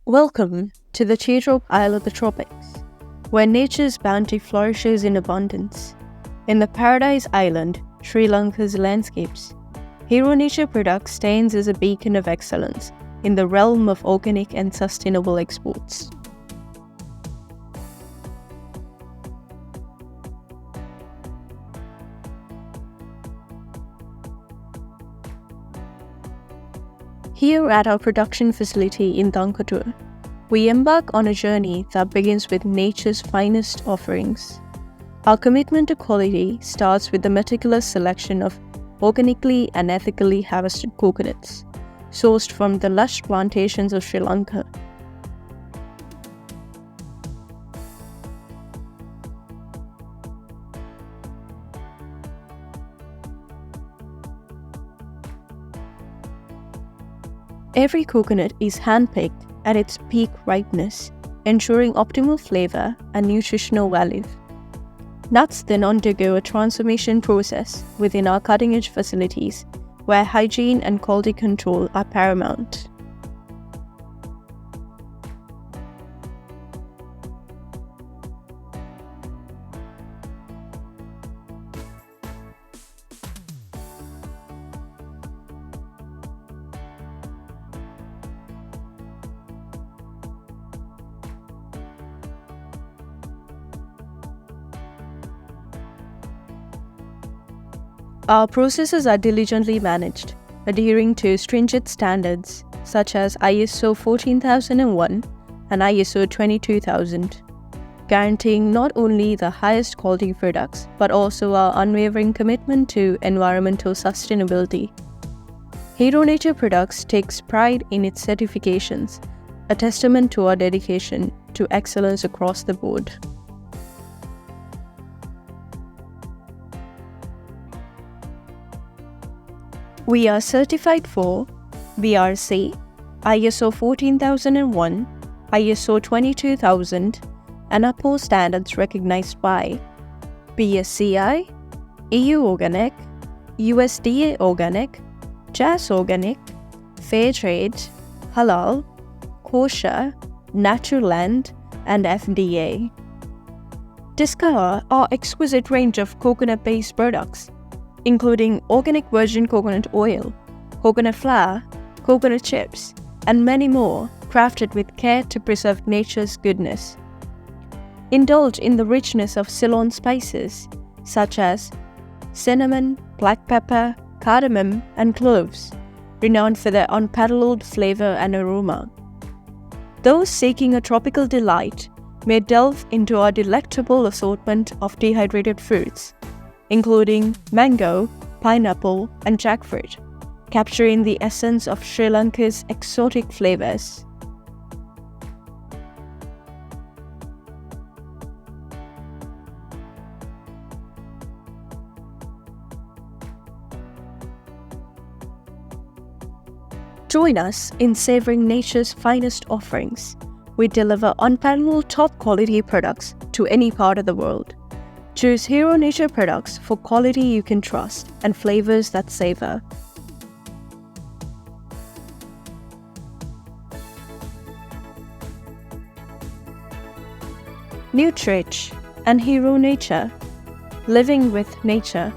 Welcome to the teardrop isle of the tropics, where nature's bounty flourishes in abundance. In the Paradise Island, Sri Lanka's landscapes, Hero Nature Products stands as a beacon of excellence in the realm of organic and sustainable exports. Here at our production facility in Dankotuwa, we embark on a journey that begins with nature's finest offerings. Our commitment to quality starts with the meticulous selection of organically and ethically harvested coconuts, sourced from the lush plantations of Sri Lanka. Every coconut is handpicked at its peak ripeness, ensuring optimal flavor and nutritional value. Nuts then undergo a transformation process within our cutting-edge facilities, where hygiene and quality control are paramount. Our processes are diligently managed, adhering to stringent standards such as ISO 14001 and ISO 22000, guaranteeing not only the highest quality products but also our unwavering commitment to environmental sustainability. Hero Nature Products takes pride in its certifications, a testament to our dedication to excellence across the board. We are certified for BRC, ISO 14001, ISO 22000, and APO standards recognized by BSCI, EU Organic, USDA Organic, JAS Organic, Fair Trade, Halal, Kosher, Naturland, and FDA. Discover our exquisite range of coconut-based products, including organic virgin coconut oil, coconut flour, coconut chips, and many more, crafted with care to preserve nature's goodness. Indulge in the richness of Ceylon spices such as cinnamon, black pepper, cardamom, and cloves, renowned for their unparalleled flavor and aroma. Those seeking a tropical delight may delve into our delectable assortment of dehydrated fruits, including mango, pineapple, and jackfruit, capturing the essence of Sri Lanka's exotic flavors. Join us in savoring nature's finest offerings. We deliver unparalleled top-quality products to any part of the world. Choose Hero Nature Products for quality you can trust and flavors that savor. Nutrich and Hero Nature, living with nature.